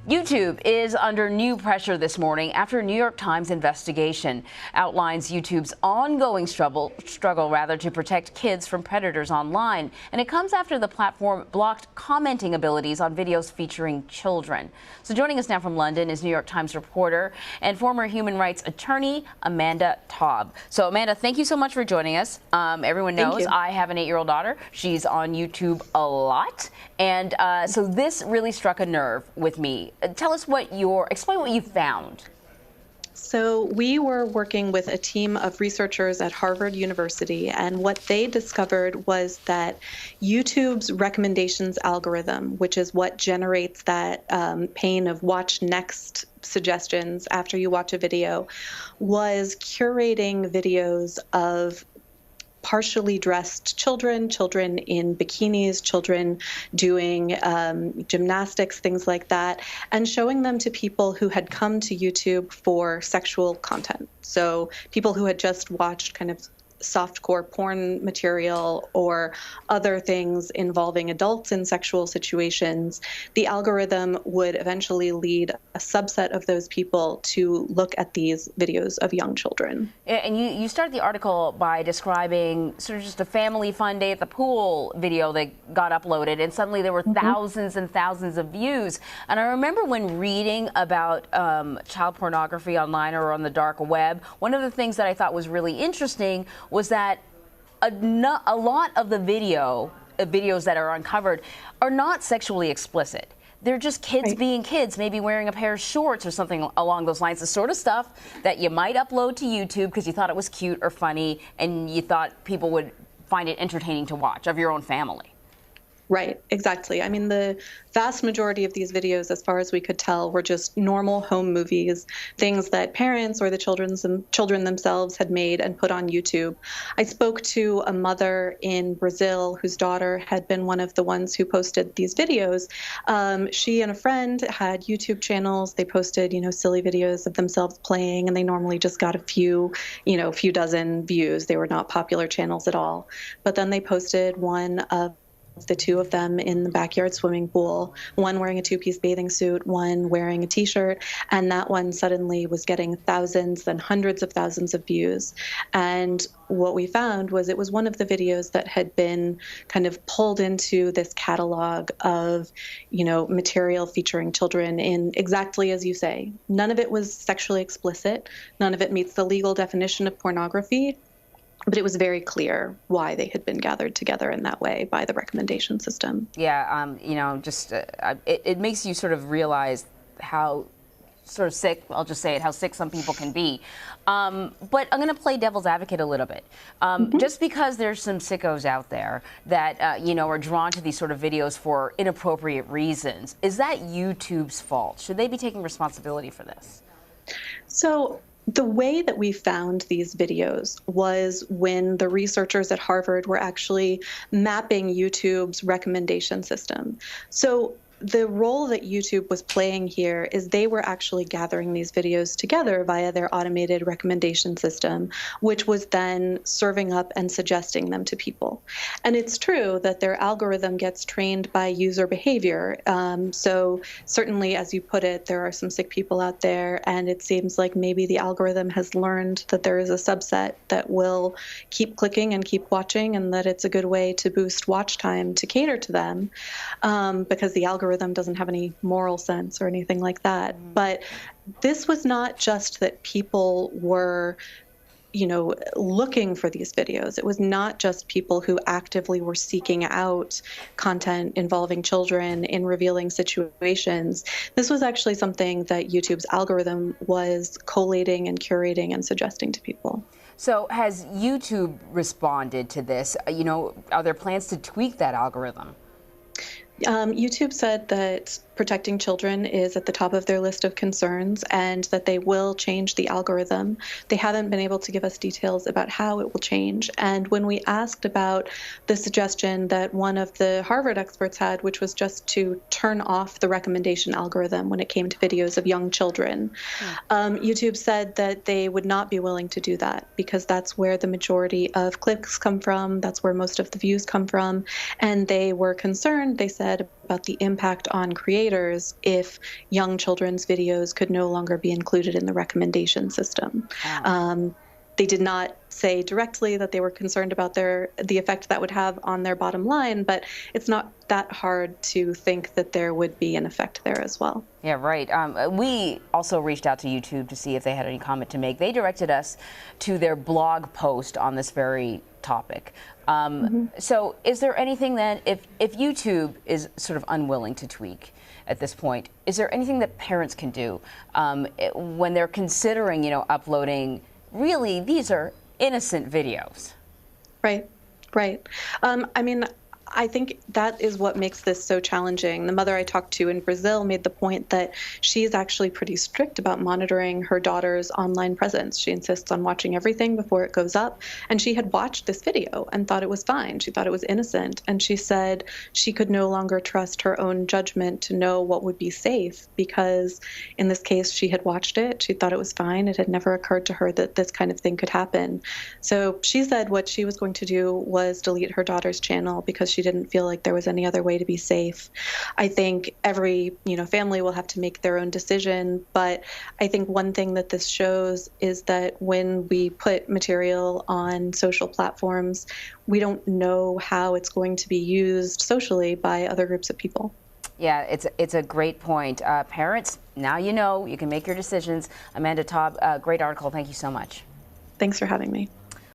YouTube is under new pressure this morning after a New York Times investigation outlines YouTube's ongoing struggle to protect kids from predators online. And it comes after the platform blocked commenting abilities on videos featuring children. So joining us now from London is New York Times reporter and former human rights attorney Amanda Taub. So Amanda, thank you so much for joining us. Everyone knows I have an 8-year-old daughter. She's on YouTube a lot. And so this really struck a nerve with me. Tell us explain what you found. So we were working with a team of researchers at Harvard University, and what they discovered was that YouTube's recommendations algorithm, which is what generates that pane of watch next suggestions after you watch a video, was curating videos of partially dressed children in bikinis, children doing gymnastics, things like that, and showing them to people who had come to YouTube for sexual content. So people who had just watched kind of softcore porn material or other things involving adults in sexual situations, the algorithm would eventually lead a subset of those people to look at these videos of young children. And you started the article by describing sort of just a family fun day at the pool video that got uploaded, and suddenly there were thousands and thousands of views. And I remember when reading about child pornography online or on the dark web, one of the things that I thought was really interesting was that a lot of the videos that are uncovered are not sexually explicit. They're just kids being kids, maybe wearing a pair of shorts or something along those lines, the sort of stuff that you might upload to YouTube because you thought it was cute or funny and you thought people would find it entertaining to watch, of your own family. Right, exactly. I mean, the vast majority of these videos, as far as we could tell, were just normal home movies, things that parents or the children themselves had made and put on YouTube. I spoke to a mother in Brazil whose daughter had been one of the ones who posted these videos. She and a friend had YouTube channels. They posted, silly videos of themselves playing, and they normally just got a few dozen views. They were not popular channels at all. But then they posted one of the two of them in the backyard swimming pool, one wearing a two-piece bathing suit, one wearing a t-shirt, and that one suddenly was getting thousands, then hundreds of thousands of views. And what we found was it was one of the videos that had been kind of pulled into this catalog of, material featuring children in exactly as you say. None of it was sexually explicit. None of it meets the legal definition of pornography. But it was very clear why they had been gathered together in that way by the recommendation system. Yeah, it makes you sort of realize how sort of sick, I'll just say it, how sick some people can be. But I'm going to play devil's advocate a little bit. Just because there's some sickos out there that, are drawn to these sort of videos for inappropriate reasons, is that YouTube's fault? Should they be taking responsibility for this? So the way that we found these videos was when the researchers at Harvard were actually mapping YouTube's recommendation system. So the role that YouTube was playing here is they were actually gathering these videos together via their automated recommendation system, which was then serving up and suggesting them to people. And it's true that their algorithm gets trained by user behavior. So certainly, as you put it, there are some sick people out there, and it seems like maybe the algorithm has learned that there is a subset that will keep clicking and keep watching, and that it's a good way to boost watch time to cater to them, because the algorithm doesn't have any moral sense or anything like that. But this was not just that people were, looking for these videos. It was not just people who actively were seeking out content involving children in revealing situations. This was actually something that YouTube's algorithm was collating and curating and suggesting to people. So has YouTube responded to this? Are there plans to tweak that algorithm? YouTube said that protecting children is at the top of their list of concerns and that they will change the algorithm. They haven't been able to give us details about how it will change. And when we asked about the suggestion that one of the Harvard experts had, which was just to turn off the recommendation algorithm when it came to videos of young children, YouTube said that they would not be willing to do that because that's where the majority of clicks come from, that's where most of the views come from, and they were concerned, they said, about the impact on creators creators if young children's videos could no longer be included in the recommendation system. Wow. They did not say directly that they were concerned about the effect that would have on their bottom line, but it's not that hard to think that there would be an effect there as well. Yeah, right. We also reached out to YouTube to see if they had any comment to make. They directed us to their blog post on this very topic. So is there anything that, if YouTube is sort of unwilling to tweak at this point, is there anything that parents can do when they're considering, uploading? Really, these are innocent videos. Right, right. I mean, I think that is what makes this so challenging. The mother I talked to in Brazil made the point that she's actually pretty strict about monitoring her daughter's online presence. She insists on watching everything before it goes up. And she had watched this video and thought it was fine. She thought it was innocent. And she said she could no longer trust her own judgment to know what would be safe because in this case, she had watched it. She thought it was fine. It had never occurred to her that this kind of thing could happen. So she said what she was going to do was delete her daughter's channel because she didn't feel like there was any other way to be safe. I think every family will have to make their own decision, but I think one thing that this shows is that when we put material on social platforms, we don't know how it's going to be used socially by other groups of people. Yeah, it's a great point. Parents, now you can make your decisions. Amanda Taub, great article. Thank you so much. Thanks for having me.